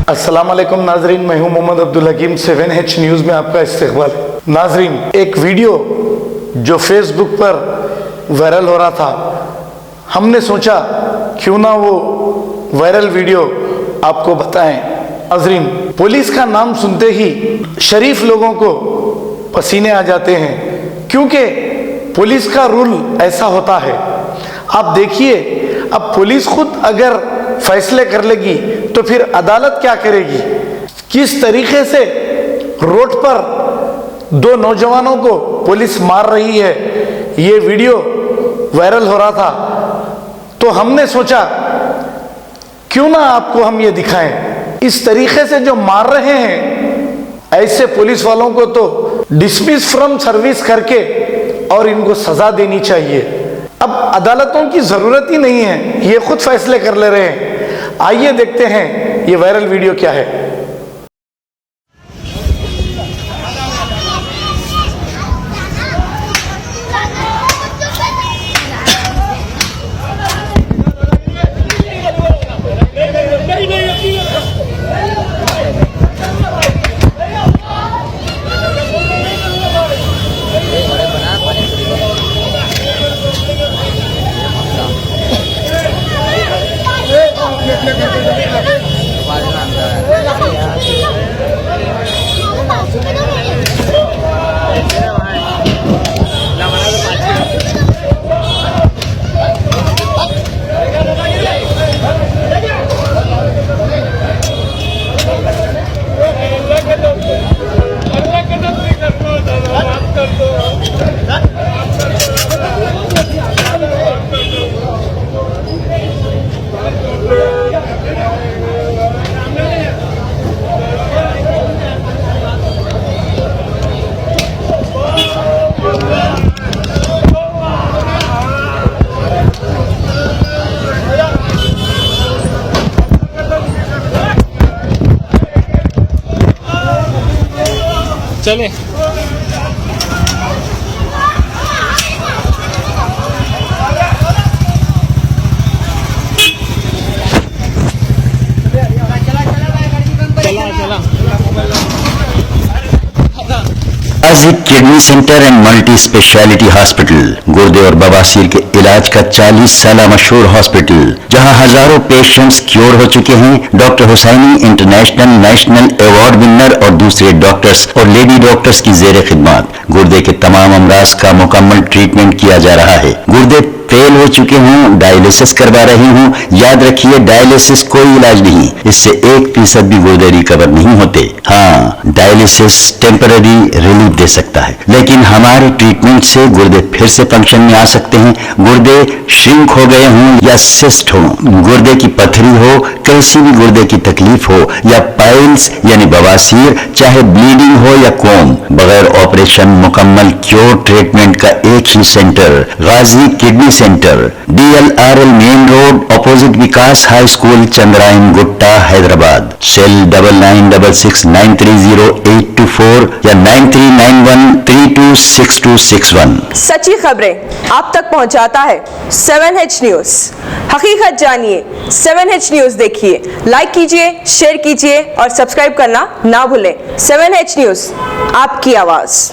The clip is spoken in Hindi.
अस्सलाम वालेकुम नाजरीन, मैं हूं मोहम्मद अब्दुल हकीम। 7H न्यूज़ में आपका इस्तकबाल है। नाजरीन, एक वीडियो जो फेसबुक पर वायरल हो रहा था, हमने सोचा क्यों ना वो वायरल वीडियो आपको बताएं। नाजरीन, पुलिस का नाम सुनते ही शरीफ लोगों को पसीने आ जाते हैं, क्योंकि पुलिस का रूल ऐसा होता है। आप देखिए, अब पुलिस खुद अगर फैसले कर लेगी तो फिर अदालत क्या करेगी। किस तरीके से रोड पर दो नौजवानों को पुलिस मार रही है, ये वीडियो वायरल हो रहा था, तो हमने सोचा क्यों ना आपको हम ये दिखाएं। इस तरीके से जो मार रहे हैं, ऐसे पुलिस वालों को तो डिसमिस फ्रॉम सर्विस करके और इनको सजा देनी चाहिए। अब अदालतों की जरूरत ही नहीं है, ये खुद फैसले कर ले रहे हैं। आइए देखते हैं ये वायरल वीडियो क्या है। चले kidney centre and multi speciality hospital गुर्दे और बवासीर के इलाज का 40 साल मशहूर हॉस्पिटल, जहां हजारों पेशेंट्स क्योर हो चुके हैं। Doctor Husaini international national award winner और दूसरे डॉक्टर्स और लेडी डॉक्टर्स की जेर खिदमत गुर्दे के तमाम अमराज का मुकम्मल ट्रीटमेंट किया जा रहा है। गुर्दे फेल हो चुके हों, डायलिसिस करवा रही हूँ, याद रखिए डायलिसिस कोई इलाज नहीं, इससे 1% भी गुर्दे रिकवर नहीं होते। हाँ, डायलिसिस टेम्पररी रिलीफ दे सकता है, लेकिन हमारे ट्रीटमेंट से गुर्दे फिर से फंक्शन में आ सकते हैं। गुर्दे श्रिंक हो गए हों या सिस्ट हो, गुर्दे की पथरी हो, कैसी भी गुर्दे की तकलीफ हो, या पाइल्स यानी बवासीर, चाहे ब्लीडिंग हो या कोम, बगैर ऑपरेशन मुकम्मल क्योर ट्रीटमेंट का एक ही centre, Ghazi kidney centre, DLRL main road, opposite Vikas high school, Chandrayan Gutta, Hyderabad. Cell 9966930824 या 9391326261। सच्ची खबरें आप तक पहुंचाता है 7H न्यूज। हकीकत जानिए, 7H न्यूज देखिए, लाइक कीजिए, शेयर कीजिए और सब्सक्राइब करना ना भूलें। 7H न्यूज, आपकी आवाज।